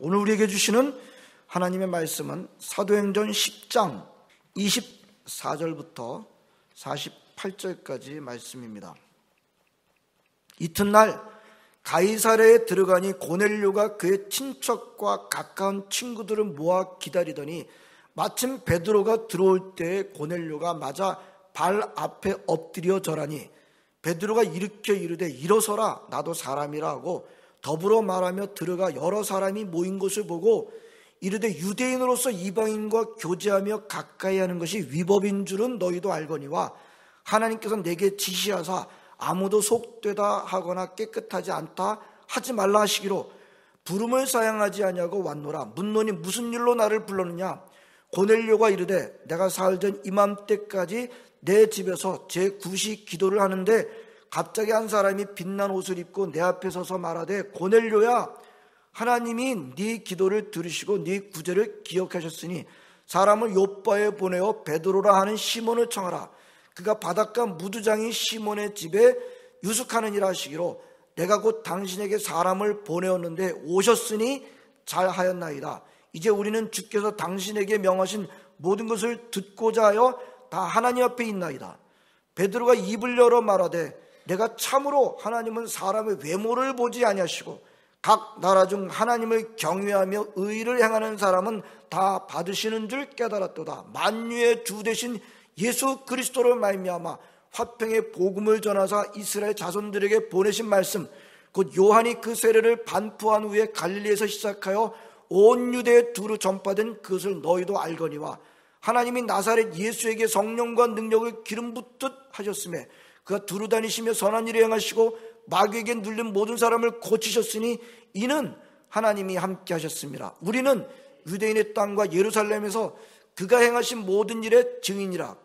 오늘 우리에게 주시는 하나님의 말씀은 사도행전 10장 24절부터 48절까지 말씀입니다. 이튿날 가이사랴에 들어가니 고넬료가 그의 친척과 가까운 친구들을 모아 기다리더니 마침 베드로가 들어올 때에 고넬료가 맞아 발 앞에 엎드려 절하니 베드로가 일으켜 이르되 일어서라, 나도 사람이라 하고 더불어 말하며 들어가 여러 사람이 모인 것을 보고 이르되 유대인으로서 이방인과 교제하며 가까이 하는 것이 위법인 줄은 너희도 알거니와 하나님께서 내게 지시하사 아무도 속되다 하거나 깨끗하지 않다 하지 말라 하시기로 부름을 사양하지 아니하고 왔노라. 묻노니 무슨 일로 나를 불렀느냐? 고넬료가 이르되 내가 사흘 전 이맘때까지 내 집에서 제9시 기도를 하는데 갑자기 한 사람이 빛난 옷을 입고 내 앞에 서서 말하되 고넬료야, 하나님이 네 기도를 들으시고 네 구제를 기억하셨으니 사람을 요빠에 보내어 베드로라 하는 시몬을 청하라. 그가 바닷가 무두장인 시몬의 집에 유숙하느니라 하시기로 내가 곧 당신에게 사람을 보내었는데 오셨으니 잘하였나이다. 이제 우리는 주께서 당신에게 명하신 모든 것을 듣고자 하여 다 하나님 앞에 있나이다. 베드로가 입을 열어 말하되 내가 참으로 하나님은 사람의 외모를 보지 아니하시고 각 나라 중 하나님을 경외하며 의를 행하는 사람은 다 받으시는 줄 깨달았도다. 만유의 주 되신 예수 그리스도로 말미암아 화평의 복음을 전하사 이스라엘 자손들에게 보내신 말씀 곧 요한이 그 세례를 반포한 후에 갈릴리에서 시작하여 온 유대에 두루 전파된 그것을 너희도 알거니와 하나님이 나사렛 예수에게 성령과 능력을 기름 붓듯 하셨으며 그가 두루 다니시며 선한 일을 행하시고 마귀에게 눌린 모든 사람을 고치셨으니 이는 하나님이 함께 하셨습니다. 우리는 유대인의 땅과 예루살렘에서 그가 행하신 모든 일의 증인이라.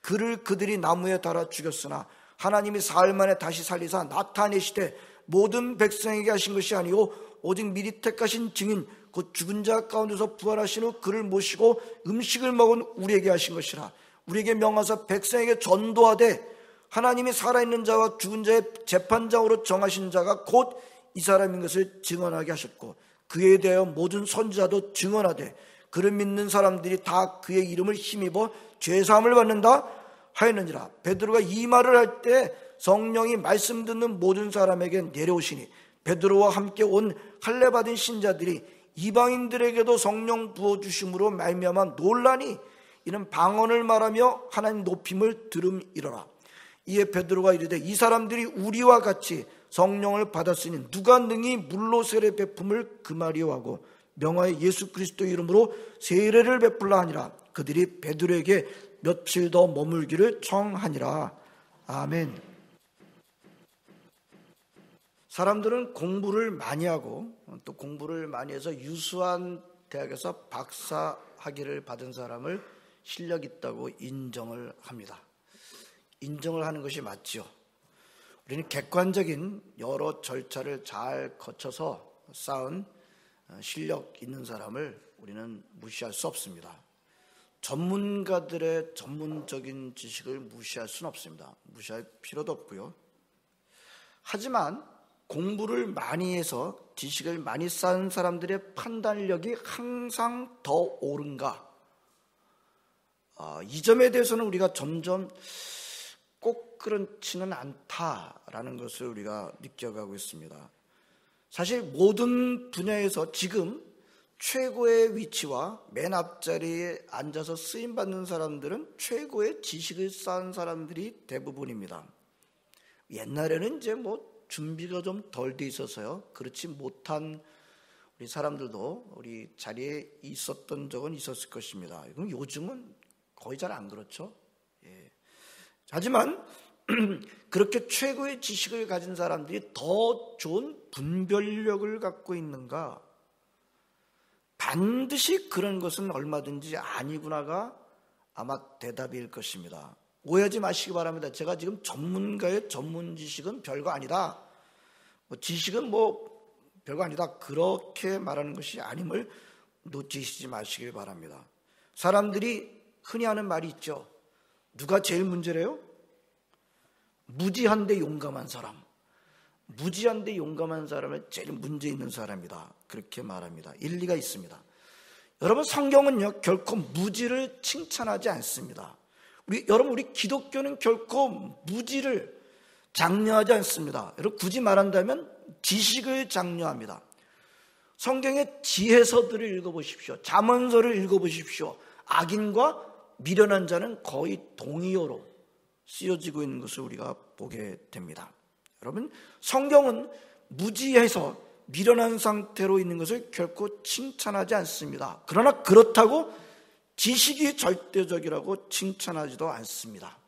그를 그들이 나무에 달아 죽였으나 하나님이 사흘 만에 다시 살리사 나타내시되 모든 백성에게 하신 것이 아니오 오직 미리 택하신 증인 곧 죽은 자 가운데서 부활하신 후 그를 모시고 음식을 먹은 우리에게 하신 것이라. 우리에게 명하사 백성에게 전도하되 하나님이 살아있는 자와 죽은 자의 재판장으로 정하신 자가 곧 이 사람인 것을 증언하게 하셨고 그에 대하여 모든 선지자도 증언하되 그를 믿는 사람들이 다 그의 이름을 힘입어 죄사함을 받는다 하였느니라. 베드로가 이 말을 할 때 성령이 말씀 듣는 모든 사람에게 내려오시니 베드로와 함께 온 할례 받은 신자들이 이방인들에게도 성령 부어주심으로 말미암아 놀라니 이는 방언을 말하며 하나님 높임을 들음이러라. 이에 베드로가 이르되 이 사람들이 우리와 같이 성령을 받았으니 누가 능히 물로 세례 베품을 금하리요 하고 명하여 예수 그리스도 이름으로 세례를 베풀라 하니라. 그들이 베드로에게 며칠 더 머물기를 청하니라. 아멘. 사람들은 공부를 많이 하고 또 공부를 많이 해서 유수한 대학에서 박사 학위를 받은 사람을 실력 있다고 인정을 합니다. 인정을 하는 것이 맞지요. 우리는 객관적인 여러 절차를 잘 거쳐서 쌓은 실력 있는 사람을 우리는 무시할 수 없습니다. 전문가들의 전문적인 지식을 무시할 수는 없습니다. 무시할 필요도 없고요. 하지만 공부를 많이 해서 지식을 많이 쌓은 사람들의 판단력이 항상 더 옳은가? 이 점에 대해서는 우리가 점점 꼭 그렇지는 않다라는 것을 우리가 느껴가고 있습니다. 사실 모든 분야에서 지금 최고의 위치와 맨 앞자리에 앉아서 쓰임받는 사람들은 최고의 지식을 쌓은 사람들이 대부분입니다. 옛날에는 이제 준비가 좀 덜 돼 있어서요. 그렇지 못한 우리 사람들도 우리 자리에 있었던 적은 있었을 것입니다. 그럼 요즘은 거의 잘 안 그렇죠. 예. 하지만 그렇게 최고의 지식을 가진 사람들이 더 좋은 분별력을 갖고 있는가? 반드시 그런 것은 얼마든지 아니구나가 아마 대답일 것입니다. 오해하지 마시기 바랍니다. 제가 지금 전문가의 전문 지식은 별거 아니다. 지식은 별거 아니다. 그렇게 말하는 것이 아님을 놓치시지 마시길 바랍니다. 사람들이 흔히 하는 말이 있죠. 누가 제일 문제래요? 무지한데 용감한 사람. 무지한데 용감한 사람은 제일 문제 있는 사람이다, 그렇게 말합니다. 일리가 있습니다. 여러분, 성경은요 결코 무지를 칭찬하지 않습니다. 여러분, 우리 기독교는 결코 무지를 장려하지 않습니다. 여러분, 굳이 말한다면 지식을 장려합니다. 성경의 지혜서들을 읽어보십시오. 잠언서를 읽어보십시오. 악인과 미련한 자는 거의 동의어로 쓰여지고 있는 것을 우리가 보게 됩니다. 여러분, 성경은 무지해서 미련한 상태로 있는 것을 결코 칭찬하지 않습니다. 그러나 그렇다고 지식이 절대적이라고 칭찬하지도 않습니다.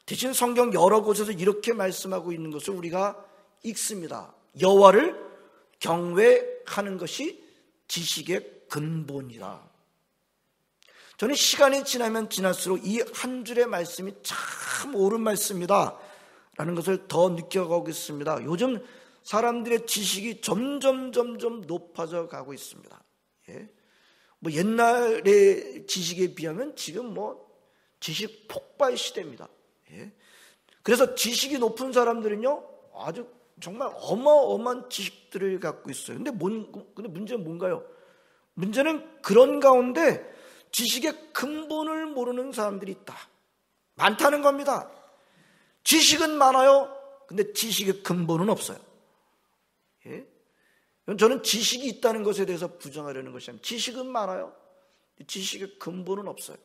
대신 성경 여러 곳에서 이렇게 말씀하고 있는 것을 우리가 읽습니다. 여호와를 경외하는 것이 지식의 근본이다. 저는 시간이 지나면 지날수록 이 한 줄의 말씀이 참 옳은 말씀이다 라는 것을 더 느껴가고 있습니다. 요즘 사람들의 지식이 점점 높아져 가고 있습니다. 예. 뭐 옛날의 지식에 비하면 지금 지식 폭발 시대입니다. 예. 그래서 지식이 높은 사람들은요 아주 정말 어마어마한 지식들을 갖고 있어요. 근데 문제는 뭔가요? 문제는 그런 가운데 지식의 근본을 모르는 사람들이 있다, 많다는 겁니다. 지식은 많아요. 근데 지식의 근본은 없어요. 예? 저는 지식이 있다는 것에 대해서 부정하려는 것이 아니라 지식은 많아요. 지식의 근본은 없어요.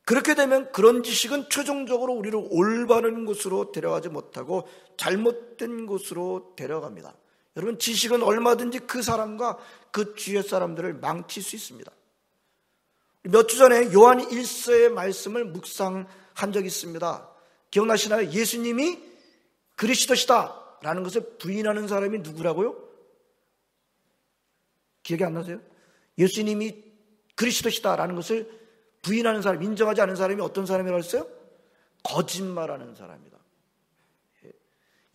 그렇게 되면 그런 지식은 최종적으로 우리를 올바른 곳으로 데려가지 못하고 잘못된 곳으로 데려갑니다. 여러분, 지식은 얼마든지 그 사람과 그 주위의 사람들을 망칠 수 있습니다. 몇 주 전에 요한 1서의 말씀을 묵상한 적이 있습니다. 기억나시나요? 예수님이 그리스도시다 라는 것을 부인하는 사람이 누구라고요? 기억이 안 나세요? 예수님이 그리스도시다 라는 것을 부인하는 사람, 인정하지 않은 사람이 어떤 사람이라고 했어요? 거짓말하는 사람이다.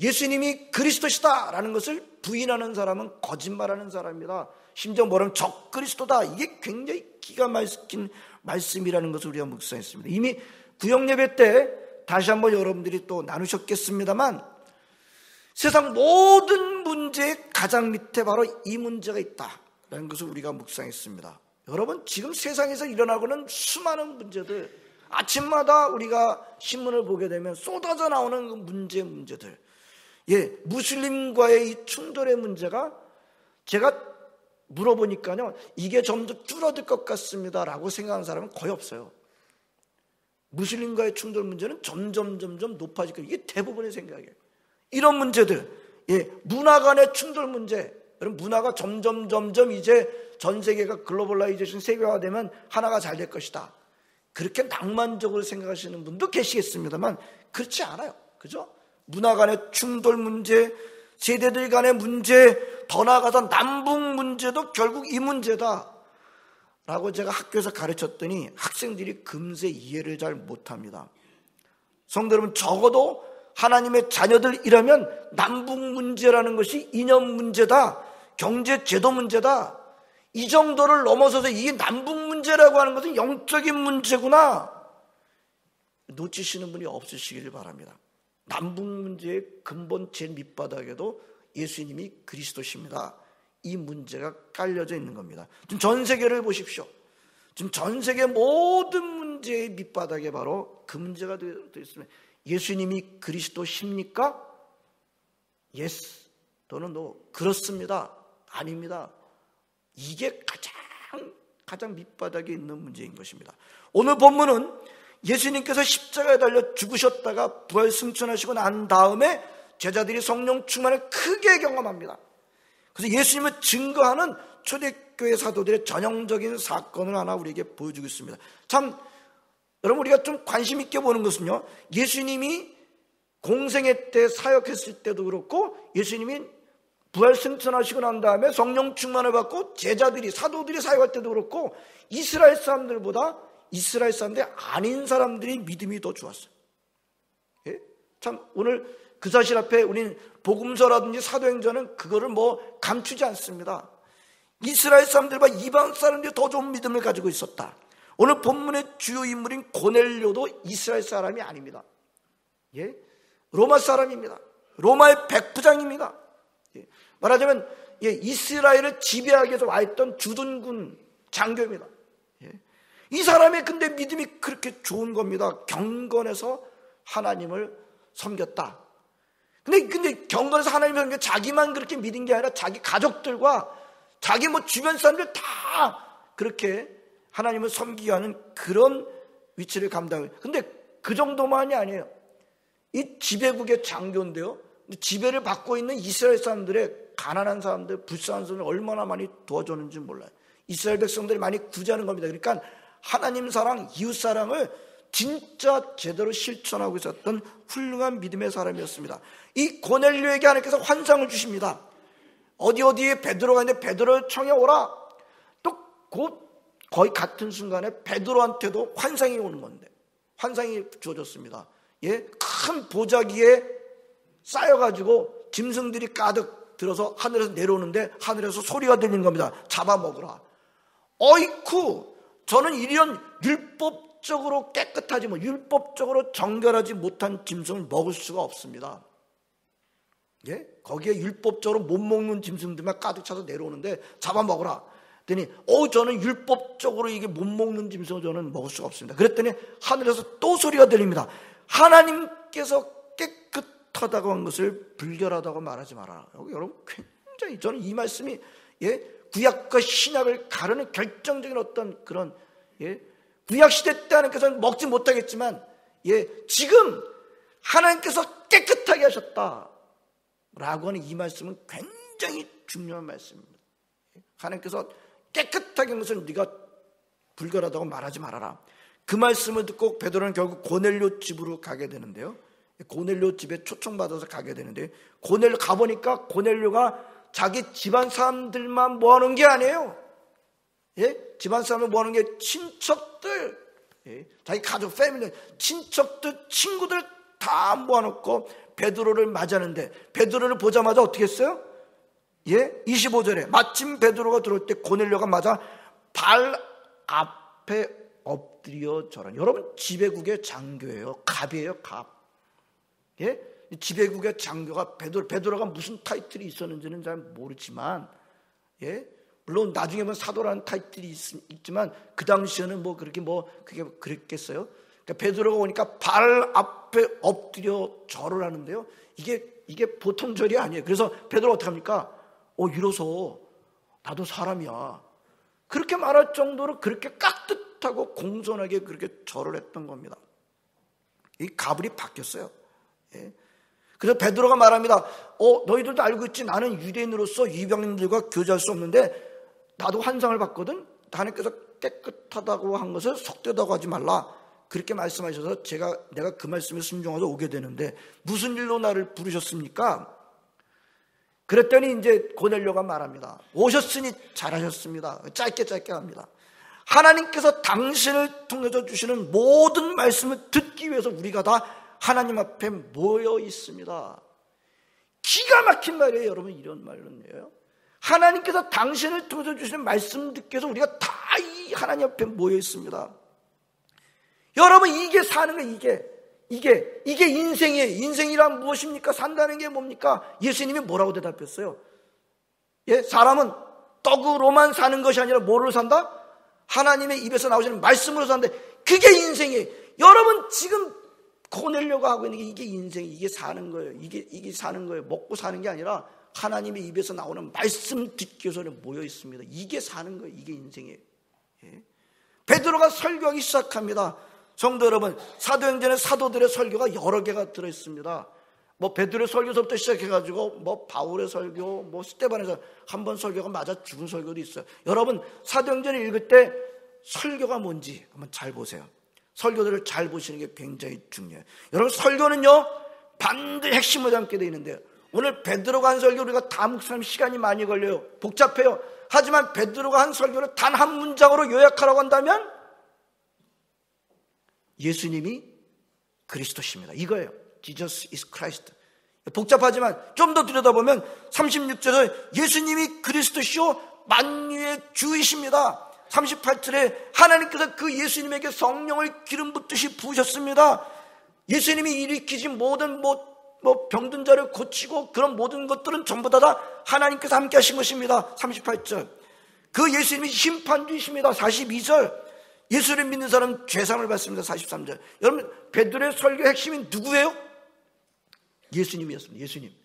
예수님이 그리스도시다 라는 것을 부인하는 사람은 거짓말하는 사람이다. 심지어 뭐라면 적그리스도다. 이게 굉장히 기가 막힌 말씀이라는 것을 우리가 묵상했습니다. 이미 구역예배 때 다시 한번 여러분들이 또 나누셨겠습니다만, 세상 모든 문제의 가장 밑에 바로 이 문제가 있다라는 것을 우리가 묵상했습니다. 여러분, 지금 세상에서 일어나고는 수많은 문제들, 아침마다 우리가 신문을 보게 되면 쏟아져 나오는 그 문제들, 무슬림과의 이 충돌의 문제가, 제가 물어보니까요 이게 점점 줄어들 것 같습니다 라고 생각하는 사람은 거의 없어요. 무슬림과의 충돌 문제는 점점 높아질 거예요. 이게 대부분의 생각이에요. 이런 문제들, 문화 간의 충돌 문제, 여러분, 문화가 점점 이제 전 세계가 글로벌라이제이션 세계화되면 하나가 잘 될 것이다, 그렇게 낭만적으로 생각하시는 분도 계시겠습니다만 그렇지 않아요. 그죠? 문화 간의 충돌 문제, 세대들 간의 문제, 더 나아가서 남북 문제도 결국 이 문제다 라고 제가 학교에서 가르쳤더니 학생들이 금세 이해를 잘 못합니다. 성도 여러분, 적어도 하나님의 자녀들이라면 남북 문제라는 것이 이념 문제다, 경제 제도 문제다, 이 정도를 넘어서서 이 남북 문제라고 하는 것은 영적인 문제구나 놓치시는 분이 없으시기를 바랍니다. 남북 문제의 근본 제일 밑바닥에도 예수님이 그리스도십니다. 이 문제가 깔려져 있는 겁니다. 지금 전 세계를 보십시오. 지금 전 세계 모든 문제의 밑바닥에 바로 그 문제가 되어 있습니다. 예수님이 그리스도십니까? Yes 또는 No. 그렇습니다. 아닙니다. 이게 가장 밑바닥에 있는 문제인 것입니다. 오늘 본문은 예수님께서 십자가에 달려 죽으셨다가 부활 승천하시고 난 다음에 제자들이 성령 충만을 크게 경험합니다. 그래서 예수님을 증거하는 초대교회 사도들의 전형적인 사건을 하나 우리에게 보여주고 있습니다. 참 여러분, 우리가 좀 관심 있게 보는 것은요, 예수님이 공생애 때 사역했을 때도 그렇고, 예수님이 부활 승천하시고 난 다음에 성령 충만을 받고 제자들이, 사도들이 사역할 때도 그렇고, 이스라엘 사람들보다 이스라엘 사람들이 아닌 사람들이 믿음이 더 좋았어요. 예? 참 오늘 그 사실 앞에 우리는 복음서라든지 사도행전은 그거를 감추지 않습니다. 이스라엘 사람들과 이방 사람들이 더 좋은 믿음을 가지고 있었다. 오늘 본문의 주요 인물인 고넬료도 이스라엘 사람이 아닙니다. 예? 로마 사람입니다. 로마의 백부장입니다. 말하자면 이스라엘을 지배하기 위해서 와 있던 주둔군 장교입니다. 이 사람의 근데 믿음이 그렇게 좋은 겁니다. 경건해서 하나님을 섬겼다. 근데 경건해서 하나님을 섬겨 자기만 그렇게 믿은 게 아니라 자기 가족들과 자기 주변 사람들 다 그렇게 하나님을 섬기게 하는 그런 위치를 감당해요. 근데 그 정도만이 아니에요. 이 지배국의 장교인데요. 지배를 받고 있는 이스라엘 사람들의 가난한 사람들, 불쌍한 사람들 얼마나 많이 도와줬는지 몰라요. 이스라엘 백성들이 많이 구제하는 겁니다. 그러니까 하나님 사랑, 이웃 사랑을 진짜 제대로 실천하고 있었던 훌륭한 믿음의 사람이었습니다. 이 고넬료에게 하나님께서 환상을 주십니다. 어디에 베드로가 있는데 베드로 청에 오라. 또 거의 같은 순간에 베드로한테도 환상이 오는 건데 환상이 주어졌습니다. 큰 보자기에 쌓여가지고 짐승들이 가득 들어서 하늘에서 내려오는데 하늘에서 소리가 들리는 겁니다. 잡아먹으라. 어이쿠, 저는 이런 율법적으로 깨끗하지 율법적으로 정결하지 못한 짐승을 먹을 수가 없습니다. 거기에 율법적으로 못 먹는 짐승들만 가득 차서 내려오는데 잡아먹으라. 그랬더니 저는 율법적으로 이게 못 먹는 짐승을 저는 먹을 수가 없습니다. 그랬더니 하늘에서 또 소리가 들립니다. 하나님께서 깨끗하다고 한 것을 불결하다고 말하지 마라. 여러분 굉장히 저는 이 말씀이 구약과 신약을 가르는 결정적인 어떤 그런 구약 시대 때 하나님께서는 먹지 못하겠지만 지금 하나님께서 깨끗하게 하셨다 라고 하는 이 말씀은 굉장히 중요한 말씀입니다. 하나님께서 깨끗하게 한 것을 네가 불결하다고 말하지 말아라. 그 말씀을 듣고 베드로는 결국 고넬료 집으로 가게 되는데요. 고넬료 집에 초청받아서 가게 되는데 고넬료 가보니까 고넬료가 자기 집안 사람들만 모아놓은 게 아니에요. 집안 사람을 모아놓은 게 친척들, 자기 가족, 패밀리, 친척들, 친구들 다 모아놓고 베드로를 맞았는데 베드로를 보자마자 어떻게 했어요? 25절에 마침 베드로가 들어올 때 고넬료가 맞아 발 앞에 엎드려 절하니. 여러분 지배국의 장교예요. 갑이에요. 갑. 지배국의 장교가 베드로가 무슨 타이틀이 있었는지는 잘 모르지만 물론 나중에 보면 사도라는 타이틀이 있지만 그 당시에는 그렇게 그게 그랬겠어요. 그러니까 베드로가 오니까 발 앞에 엎드려 절을 하는데요. 이게 보통 절이 아니에요. 그래서 베드로가 어떻게 합니까? 이로써 나도 사람이야. 그렇게 말할 정도로 그렇게 깍듯하고 공손하게 그렇게 절을 했던 겁니다. 이 가불이 바뀌었어요. 그래서 베드로가 말합니다. 너희들도 알고 있지, 나는 유대인으로서 이방인들과 교제할 수 없는데 나도 환상을 봤거든. 하나님께서 깨끗하다고 한 것을 속되다고 하지 말라. 그렇게 말씀하셔서 내가 그 말씀에 순종해서 오게 되는데 무슨 일로 나를 부르셨습니까? 그랬더니 이제 고넬료가 말합니다. 오셨으니 잘하셨습니다. 짧게 합니다. 하나님께서 당신을 통해서 주시는 모든 말씀을 듣기 위해서 우리가 다 하나님 앞에 모여 있습니다. 기가 막힌 말이에요. 여러분, 이런 말은요. 하나님께서 당신을 통해서 주시는 말씀 듣기 위해서 우리가 다 이 하나님 앞에 모여 있습니다. 여러분, 이게 사는 거예요. 이게 인생이에요. 인생이란 무엇입니까? 산다는 게 뭡니까? 예수님이 뭐라고 대답했어요? 사람은 떡으로만 사는 것이 아니라 뭐로 산다? 하나님의 입에서 나오시는 말씀으로 산다. 그게 인생이에요. 여러분, 지금 고넬료가 하고 있는 게 이게 인생이에요. 이게 사는 거예요. 이게 사는 거예요. 먹고 사는 게 아니라 하나님의 입에서 나오는 말씀 듣기 위해서 모여 있습니다. 이게 사는 거예요. 이게 인생이에요. 베드로가 설교하기 시작합니다. 성도 여러분, 사도행전에 사도들의 설교가 여러 개가 들어있습니다. 베드로의 설교서부터 시작해가지고 바울의 설교, 스데반에서 한 번 설교가 맞아 죽은 설교도 있어요. 여러분, 사도행전을 읽을 때 설교가 뭔지 한번 잘 보세요. 설교들을 잘 보시는 게 굉장히 중요해요. 여러분, 설교는요 반드시 핵심을 담게 되어 있는데요. 오늘 베드로가 한 설교 우리가 다 묵상하면 시간이 많이 걸려요. 복잡해요. 하지만 베드로가 한 설교를 단 한 문장으로 요약하라고 한다면 예수님이 그리스도십니다. 이거예요. Jesus is Christ. 복잡하지만 좀 더 들여다보면 36절에 예수님이 그리스도시요 만유의 주이십니다. 38절에 하나님께서 그 예수님에게 성령을 기름 붓듯이 부으셨습니다. 예수님이 일으키신 모든 병든 자를 고치고 그런 모든 것들은 전부 다 하나님께서 함께 하신 것입니다. 38절. 그 예수님이 심판주이십니다. 42절. 예수를 믿는 사람은 죄사함을 받습니다. 43절. 여러분, 베드로의 설교의 핵심이 누구예요? 예수님이었습니다.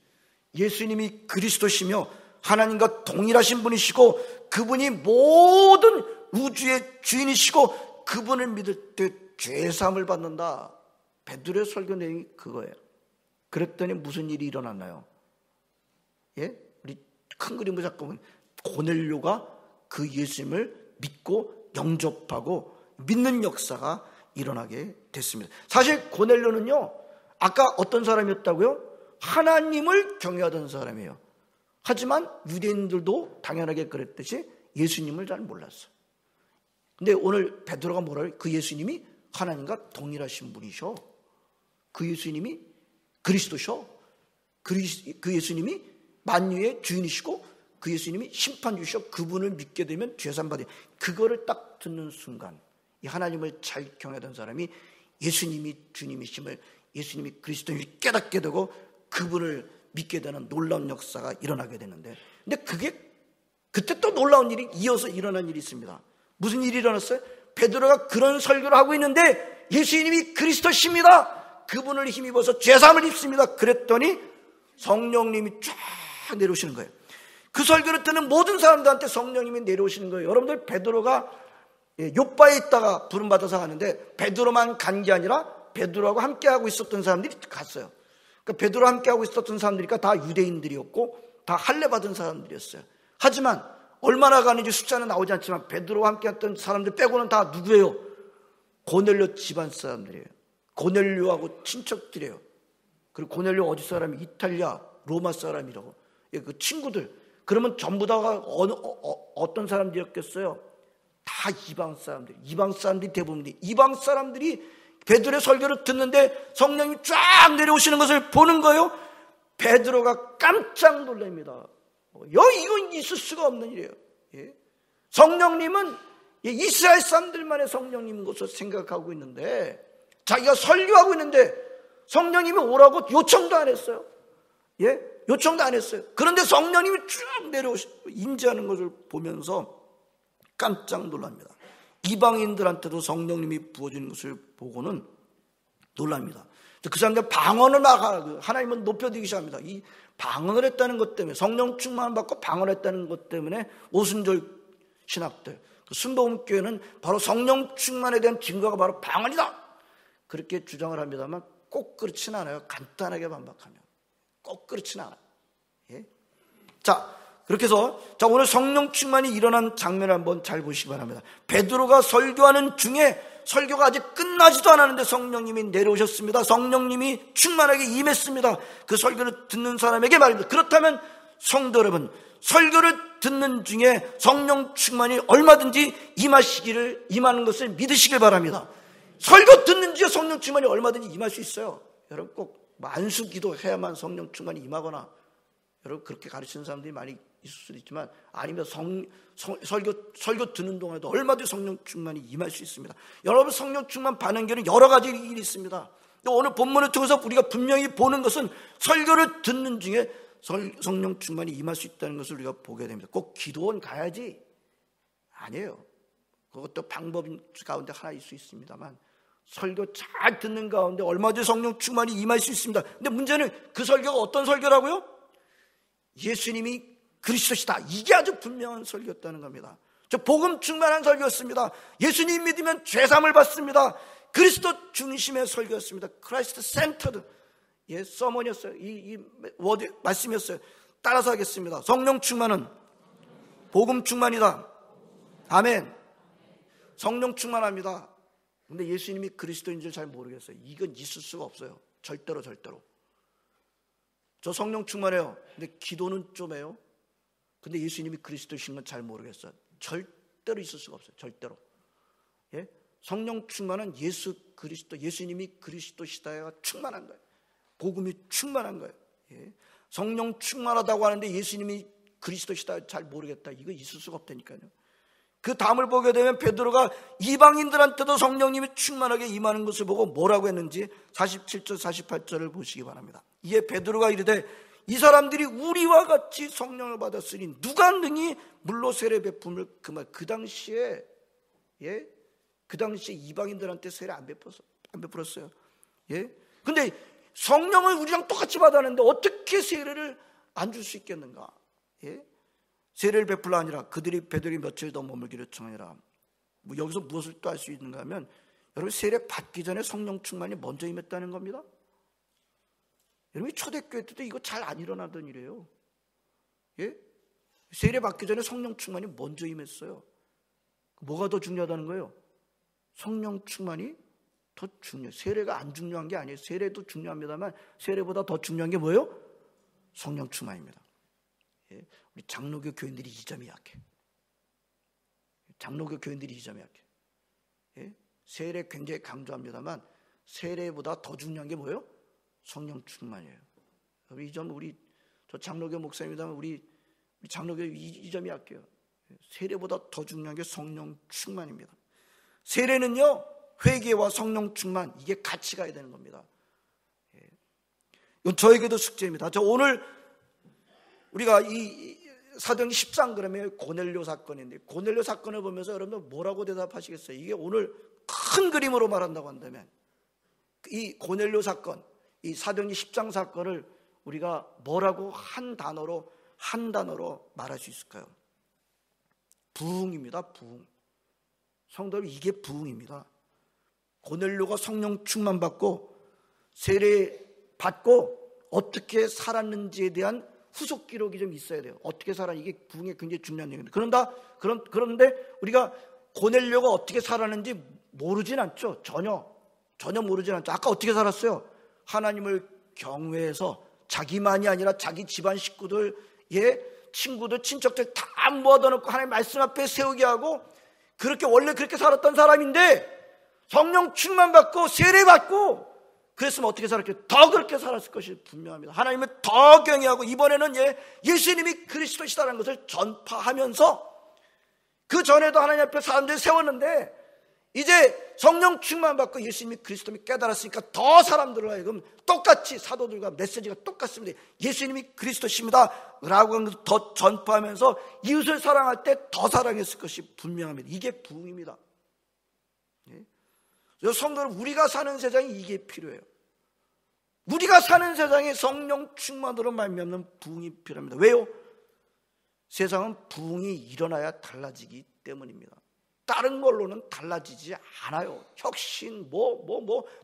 예수님이 그리스도시며 하나님과 동일하신 분이시고 그분이 모든 우주의 주인이시고 그분을 믿을 때 죄사함을 받는다. 베드로의 설교 내용이 그거예요. 그랬더니 무슨 일이 일어났나요? 예? 우리 큰 그림을 잡고 보면 고넬료가 그 예수님을 믿고 영접하고 믿는 역사가 일어나게 됐습니다. 사실 고넬료는요, 아까 어떤 사람이었다고요? 하나님을 경외하던 사람이에요. 하지만 유대인들도 당연하게 그랬듯이 예수님을 잘 몰랐어요. 근데 오늘 베드로가 뭐라 해요? 그 예수님이 하나님과 동일하신 분이셔. 그 예수님이 그리스도셔. 그 예수님이 만유의 주인이시고 그 예수님이 심판주셔. 그분을 믿게 되면 죄산 받아요. 그거를 딱 듣는 순간 이 하나님을 잘 경외하던 사람이 예수님이 주님이심을, 예수님이 그리스도임을 깨닫게 되고 그분을 믿게 되는 놀라운 역사가 일어나게 되는데, 근데 그때 또 놀라운 일이 이어서 일어난 일이 있습니다. 무슨 일이 일어났어요? 베드로가 그런 설교를 하고 있는데 예수님이 그리스도십니다. 그분을 힘입어서 죄사함을 입습니다. 그랬더니 성령님이 쫙 내려오시는 거예요. 그 설교를 듣는 모든 사람들한테 성령님이 내려오시는 거예요. 여러분들, 베드로가 욥바에 있다가 부름받아서 가는데 베드로만 간 게 아니라 베드로하고 함께하고 있었던 사람들이 갔어요. 그러니까 베드로와 함께하고 있었던 사람들이니까 다 유대인들이었고 다 할례받은 사람들이었어요. 하지만 얼마나 가는지 숫자는 나오지 않지만 베드로와 함께했던 사람들 빼고는 다 누구예요? 고넬료 집안 사람들이에요. 고넬료하고 친척들이에요. 그리고 고넬료 어디 사람이? 이탈리아, 로마 사람이라고. 그 친구들. 그러면 전부 다가 어떤 사람들이었겠어요? 다 이방 사람들. 이방 사람들이 대부분이. 이방 사람들이 베드로의 설교를 듣는데 성령이 쫙 내려오시는 것을 보는 거예요. 베드로가 깜짝 놀랍니다. 이건 있을 수가 없는 일이에요. 성령님은 이스라엘 사람들만의 성령님인 것으로 생각하고 있는데, 자기가 설교하고 있는데 성령님이 오라고 요청도 안 했어요. 요청도 안 했어요. 그런데 성령님이 쭉 내려오시고 임재하는 것을 보면서 깜짝 놀랍니다. 이방인들한테도 성령님이 부어지는 것을 보고는 놀랍니다. 그 사람들 방언을 막 하나님은 높여드리기 시작합니다. 이 방언을 했다는 것 때문에, 성령 충만을 받고 방언을 했다는 것 때문에 오순절 신학들, 순복음교회는 바로 성령 충만에 대한 증거가 바로 방언이다, 그렇게 주장을 합니다만 꼭 그렇지는 않아요. 간단하게 반박하면 꼭 그렇지는 않아요. 자, 그렇게 해서 오늘 성령 충만이 일어난 장면을 한번 잘 보시기 바랍니다. 베드로가 설교하는 중에 설교가 아직 끝나지도 않았는데 성령님이 내려오셨습니다. 성령님이 충만하게 임했습니다. 그 설교를 듣는 사람에게 말입니다. 그렇다면 성도 여러분, 설교를 듣는 중에 성령 충만이 얼마든지 임하는 것을 믿으시길 바랍니다. 설교 듣는 중에 성령 충만이 얼마든지 임할 수 있어요. 여러분, 꼭 만수 기도해야만 성령 충만이 임하거나, 여러분 그렇게 가르치는 사람들이 많이 있을 수도 있지만, 아니면 설교 듣는 동안에도 얼마든지 성령 충만이 임할 수 있습니다. 여러분, 성령 충만 받는 길은 여러 가지 일이 있습니다. 오늘 본문을 통해서 우리가 분명히 보는 것은 설교를 듣는 중에 성령 충만이 임할 수 있다는 것을 우리가 보게 됩니다. 꼭 기도원 가야지? 아니에요. 그것도 방법 가운데 하나일 수 있습니다만, 설교 잘 듣는 가운데 얼마든지 성령 충만이 임할 수 있습니다. 근데 문제는 그 설교가 어떤 설교라고요? 예수님이 그리스도시다, 이게 아주 분명한 설교였다는 겁니다. 저 복음 충만한 설교였습니다. 예수님 믿으면 죄사함을 받습니다. 그리스도 중심의 설교였습니다. 크라이스트 센터드 서머니였어요. 이 워드 말씀이었어요. 따라서 하겠습니다. 성령 충만은 복음 충만이다. 아멘. 성령 충만합니다. 근데 예수님이 그리스도인 줄 잘 모르겠어요. 이건 있을 수가 없어요. 절대로. 저 성령 충만해요. 근데 기도는 좀 해요. 근데 예수님이 그리스도신 건 잘 모르겠어요. 절대로 있을 수가 없어요. 절대로. 성령 충만은 예수 그리스도, 예수님이 그리스도시다가 충만한 거예요. 복음이 충만한 거예요. 성령 충만하다고 하는데 예수님이 그리스도시다 잘 모르겠다, 이거 있을 수가 없다니까요. 그 다음을 보게 되면 베드로가 이방인들한테도 성령님이 충만하게 임하는 것을 보고 뭐라고 했는지 47절 48절을 보시기 바랍니다. 이에 베드로가 이르되 이 사람들이 우리와 같이 성령을 받았으니 누가 능히 물로 세례 베품을 그 당시에 그 당시에 이방인들한테 세례 안 베풀었어요. 근데 성령을 우리랑 똑같이 받았는데 어떻게 세례를 안 줄 수 있겠는가? 세례를 베풀라 아니라 그들이 베드로에게 며칠 더 머물기를 청하니라. 뭐 여기서 무엇을 또 알 수 있는가 하면 여러분 세례 받기 전에 성령 충만이 먼저 임했다는 겁니다. 여러분이 초대교회 때도 이거 잘 안 일어나던 일이에요. 세례 받기 전에 성령 충만이 먼저 임했어요. 뭐가 더 중요하다는 거예요? 성령 충만이 더 중요해요. 세례가 안 중요한 게 아니에요. 세례도 중요합니다만 세례보다 더 중요한 게 뭐예요? 성령 충만입니다. 우리 장로교 교인들이 이 점이 약해. 장로교 교인들이 이 점이 약해. 세례 굉장히 강조합니다만 세례보다 더 중요한 게 뭐예요? 성령 충만이에요. 이 점 저 장로교 목사입니다만 우리 장로교 이 점이 약해요. 세례보다 더 중요한 게 성령 충만입니다. 세례는요 회개와 성령 충만 이게 같이 가야 되는 겁니다. 이건 저에게도 숙제입니다. 저 오늘 우리가 이 사도행전 10장 그러면 고넬료 사건인데 고넬료 사건을 보면서 여러분들 뭐라고 대답하시겠어요? 이게 오늘 큰 그림으로 말한다고 한다면 이 고넬료 사건, 이 사도행전 10장 사건을 우리가 뭐라고 한 단어로 말할 수 있을까요? 부흥입니다. 부흥. 성도 여러분 이게 부흥입니다. 고넬료가 성령 충만 받고 세례 받고 어떻게 살았는지에 대한 후속 기록이 좀 있어야 돼요. 어떻게 살아 이게 부흥에 굉장히 중요한 얘기입니다. 그런데 우리가 고넬료가 어떻게 살았는지 모르진 않죠. 전혀 모르진 않죠. 아까 어떻게 살았어요? 하나님을 경외해서 자기만이 아니라 자기 집안 식구들, 친구들, 친척들 다 모아다 놓고 하나님 말씀 앞에 세우게 하고 원래 그렇게 살았던 사람인데 성령 충만 받고 세례 받고 그랬으면 어떻게 살았겠어요? 더 그렇게 살았을 것이 분명합니다. 하나님을 더 경외하고 이번에는 예수님이 그리스도시다라는 것을 전파하면서 그 전에도 하나님 앞에 사람들을 세웠는데 이제 성령 충만 받고 예수님이 그리스도를 깨달았으니까 더 사람들을 하여금 똑같이 사도들과 메시지가 똑같습니다. 예수님이 그리스도십니다 라고 더 전파하면서 이웃을 사랑할 때 더 사랑했을 것이 분명합니다. 이게 부흥입니다. 성도 여러분 우리가 사는 세상에 이게 필요해요. 우리가 사는 세상에 성령 충만으로 말미암는 부흥이 필요합니다. 왜요? 세상은 부흥이 일어나야 달라지기 때문입니다. 다른 걸로는 달라지지 않아요. 혁신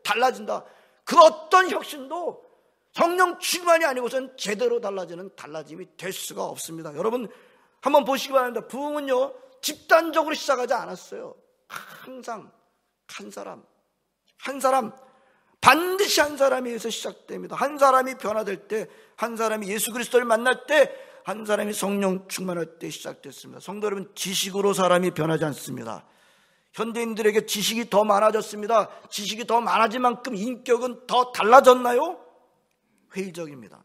달라진다. 그 어떤 혁신도 성령 충만이 아니고선 제대로 달라지는 달라짐이 될 수가 없습니다. 여러분 한번 보시기 바랍니다. 부흥은요 집단적으로 시작하지 않았어요. 항상 한 사람 반드시 한 사람에 의해서 시작됩니다. 한 사람이 변화될 때, 한 사람이 예수 그리스도를 만날 때, 한 사람이 성령 충만할 때 시작됐습니다. 성도 여러분 지식으로 사람이 변하지 않습니다. 현대인들에게 지식이 더 많아졌습니다. 지식이 더 많아진 만큼 인격은 더 달라졌나요? 회의적입니다.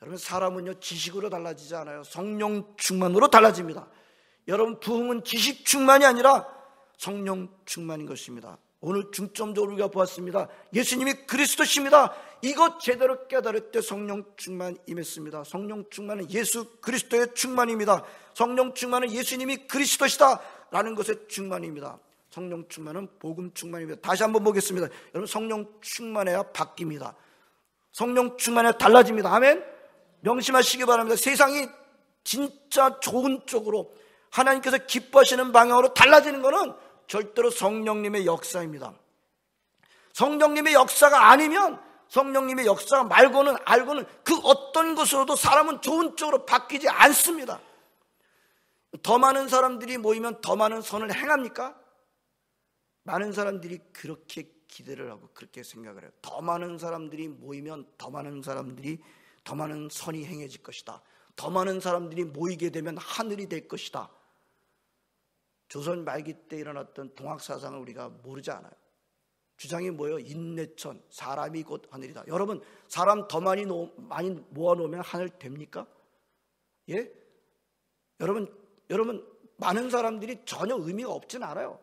여러분 사람은요 지식으로 달라지지 않아요. 성령 충만으로 달라집니다. 여러분 부흥은 지식 충만이 아니라 성령 충만인 것입니다. 오늘 중점적으로 우리가 보았습니다. 예수님이 그리스도십니다. 이것 제대로 깨달을 때 성령 충만 임했습니다. 성령 충만은 예수 그리스도의 충만입니다. 성령 충만은 예수님이 그리스도시다 라는 것의 충만입니다. 성령 충만은 복음 충만입니다. 다시 한번 보겠습니다. 여러분 성령 충만해야 바뀝니다. 성령 충만해야 달라집니다. 아멘. 명심하시기 바랍니다. 세상이 진짜 좋은 쪽으로 하나님께서 기뻐하시는 방향으로 달라지는 것은 절대로 성령님의 역사입니다. 성령님의 역사가 아니면 성령님의 역사 말고는 알고는 그 어떤 것으로도 사람은 좋은 쪽으로 바뀌지 않습니다. 더 많은 사람들이 모이면 더 많은 선을 행합니까? 많은 사람들이 그렇게 기대를 하고 그렇게 생각을 해요. 더 많은 사람들이 모이면 더 많은 선이 행해질 것이다. 더 많은 사람들이 모이게 되면 하늘이 될 것이다. 조선 말기 때 일어났던 동학사상을 우리가 모르지 않아요. 주장이 뭐예요? 인내천, 사람이 곧 하늘이다. 여러분 사람 더 많이 모아놓으면 하늘 됩니까? 여러분 많은 사람들이 전혀 의미가 없진 않아요.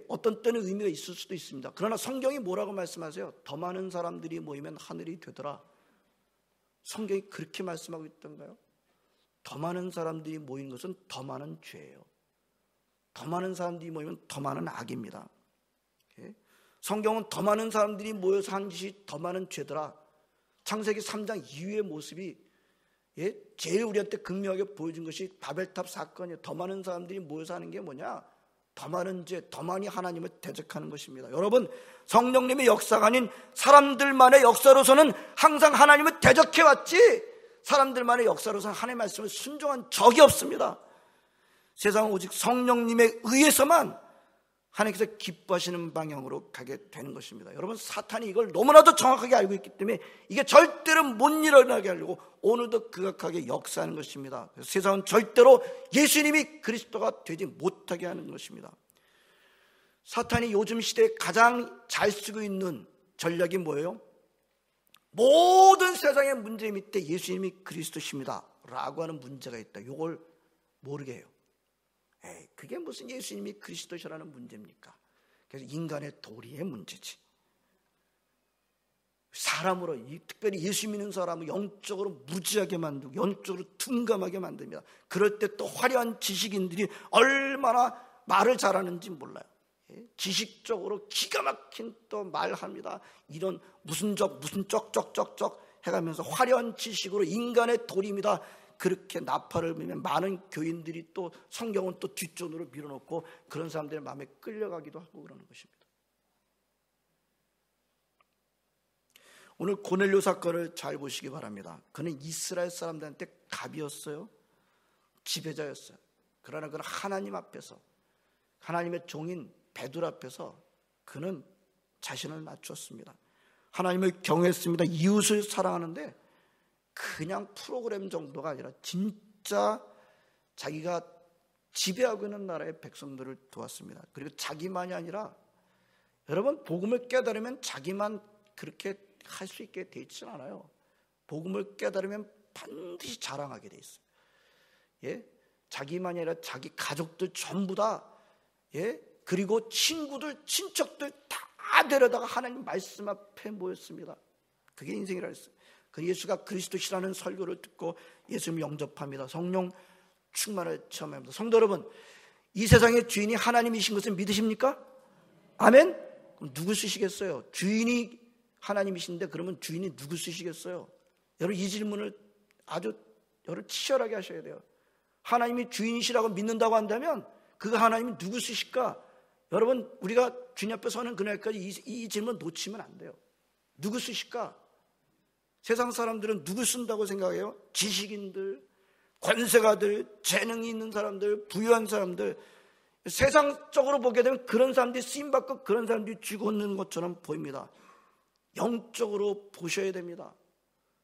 어떤 때는 의미가 있을 수도 있습니다. 그러나 성경이 뭐라고 말씀하세요? 더 많은 사람들이 모이면 하늘이 되더라. 성경이 그렇게 말씀하고 있던가요? 더 많은 사람들이 모인 것은 더 많은 죄예요. 더 많은 사람들이 모이면 더 많은 악입니다. 성경은 더 많은 사람들이 모여서 한 짓이 더 많은 죄더라. 창세기 3장 이후의 모습이 제일 우리한테 극명하게 보여준 것이 바벨탑 사건이에요. 더 많은 사람들이 모여서 하는 게 뭐냐? 더 많은 죄, 더 많이 하나님을 대적하는 것입니다. 여러분, 성령님의 역사가 아닌 사람들만의 역사로서는 항상 하나님을 대적해왔지, 사람들만의 역사로서는 하나님의 말씀을 순종한 적이 없습니다. 세상은 오직 성령님에 의해서만 하나님께서 기뻐하시는 방향으로 가게 되는 것입니다. 여러분, 사탄이 이걸 너무나도 정확하게 알고 있기 때문에 이게 절대로 못 일어나게 하려고 오늘도 극악하게 역사하는 것입니다. 그래서 세상은 절대로 예수님이 그리스도가 되지 못하게 하는 것입니다. 사탄이 요즘 시대에 가장 잘 쓰고 있는 전략이 뭐예요? 모든 세상의 문제 밑에 예수님이 그리스도십니다 라고 하는 문제가 있다. 이걸 모르게 해요. 그게 무슨 예수님이 그리스도시라는 문제입니까? 그래서 인간의 도리의 문제지. 사람으로, 특별히 예수 믿는 사람을 영적으로 무지하게 만들고 영적으로 둔감하게 만듭니다. 그럴 때 또 화려한 지식인들이 얼마나 말을 잘하는지 몰라요. 지식적으로 기가 막힌 또 말합니다. 이런 무슨 쩍쩍쩍쩍 해가면서 화려한 지식으로 인간의 도리입니다. 그렇게 나팔을 불면 많은 교인들이 또 성경은 또 뒷전으로 밀어놓고 그런 사람들의 마음에 끌려가기도 하고 그러는 것입니다. 오늘 고넬료 사건을 잘 보시기 바랍니다. 그는 이스라엘 사람들한테 갑이었어요. 지배자였어요. 그러나 그는 하나님 앞에서, 하나님의 종인 베드로 앞에서 그는 자신을 낮췄습니다. 하나님을 경외했습니다. 이웃을 사랑하는데 그냥 프로그램 정도가 아니라 진짜 자기가 지배하고 있는 나라의 백성들을 도왔습니다. 그리고 자기만이 아니라, 여러분, 복음을 깨달으면 자기만 그렇게 할 수 있게 돼 있지는 않아요. 복음을 깨달으면 반드시 자랑하게 돼 있어요. 자기만이 아니라 자기 가족들 전부 다, 그리고 친구들, 친척들 다 데려다가 하나님 말씀 앞에 모였습니다. 그게 인생이라 했어요. 그 예수가 그리스도시라는 설교를 듣고 예수님 영접합니다. 성령 충만을 체험합니다. 성도 여러분, 이 세상의 주인이 하나님이신 것을 믿으십니까? 아멘? 그럼 누구 쓰시겠어요? 주인이 하나님이신데 그러면 주인이 누구 쓰시겠어요? 여러분, 이 질문을 아주 여러분 치열하게 하셔야 돼요. 하나님이 주인이시라고 믿는다고 한다면 그 하나님이 누구 쓰실까? 여러분, 우리가 주님 앞에 서는 그날까지 이 질문 놓치면 안 돼요. 누구 쓰실까? 세상 사람들은 누구 쓴다고 생각해요? 지식인들, 권세가들, 재능이 있는 사람들, 부유한 사람들. 세상적으로 보게 되면 그런 사람들이 쓰임받고 그런 사람들이 쥐고 있는 것처럼 보입니다. 영적으로 보셔야 됩니다.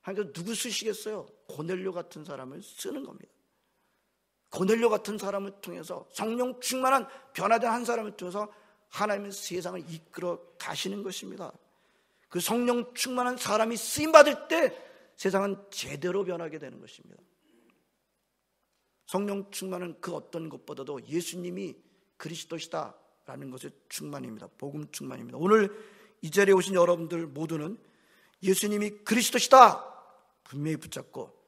그러니까 누구 쓰시겠어요? 고넬료 같은 사람을 쓰는 겁니다. 고넬료 같은 사람을 통해서, 성령 충만한 변화된 한 사람을 통해서 하나님의 세상을 이끌어 가시는 것입니다. 그 성령 충만한 사람이 쓰임받을 때 세상은 제대로 변하게 되는 것입니다. 성령 충만은 그 어떤 것보다도 예수님이 그리스도시다라는 것의 충만입니다. 복음 충만입니다. 오늘 이 자리에 오신 여러분들 모두는 예수님이 그리스도시다 분명히 붙잡고,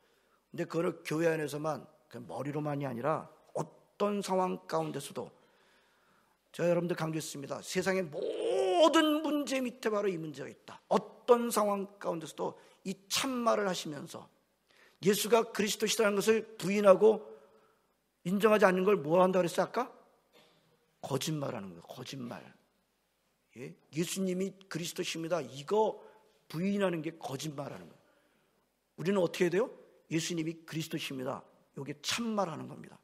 근데 그걸 교회 안에서만 머리로만이 아니라 어떤 상황 가운데서도, 제가 여러분들 강조했습니다. 세상의 모든 문제 밑에 바로 이 문제가 있다. 어떤 상황 가운데서도 이 참말을 하시면서 예수가 그리스도시라는 것을 부인하고 인정하지 않는 걸 뭐 한다고 그랬어요 아까? 거짓말하는 거예요. 거짓말. 예수님이 그리스도십니다, 이거 부인하는 게 거짓말하는 거예요. 우리는 어떻게 해야 돼요? 예수님이 그리스도십니다, 이게 참말하는 겁니다.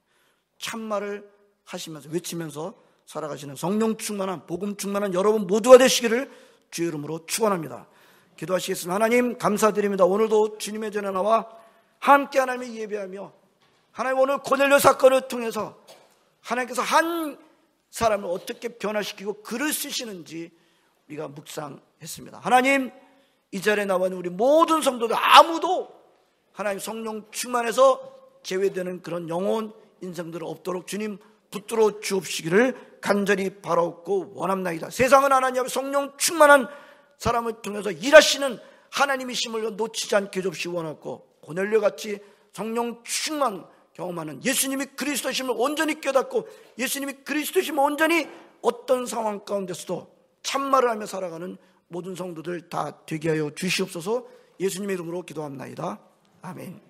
참말을 하시면서 외치면서 살아가시는 성령 충만한, 복음 충만한 여러분 모두가 되시기를 주의 이름으로 축원합니다. 기도하시겠습니다. 하나님 감사드립니다. 오늘도 주님의 전에 나와 함께 하나님을 예배하며, 하나님 오늘 고넬료 사건을 통해서 하나님께서 한 사람을 어떻게 변화시키고 글을 쓰시는지 우리가 묵상했습니다. 하나님, 이 자리에 나와 있는 우리 모든 성도들 아무도 하나님 성령 충만해서 제외되는 그런 영혼 인생들 없도록 주님 붙들어 주옵시기를 간절히 바라옵고 원합나이다. 세상은 하나님 성령 충만한 사람을 통해서 일하시는 하나님이심을 놓치지 않게 줍시 원하고, 고넬료 같이 성령 충만 경험하는 예수님이 그리스도심을 온전히 깨닫고 예수님이 그리스도심을 온전히 어떤 상황 가운데서도 참말을 하며 살아가는 모든 성도들 다 되게 하여 주시옵소서. 예수님의 이름으로 기도합나이다. 아멘.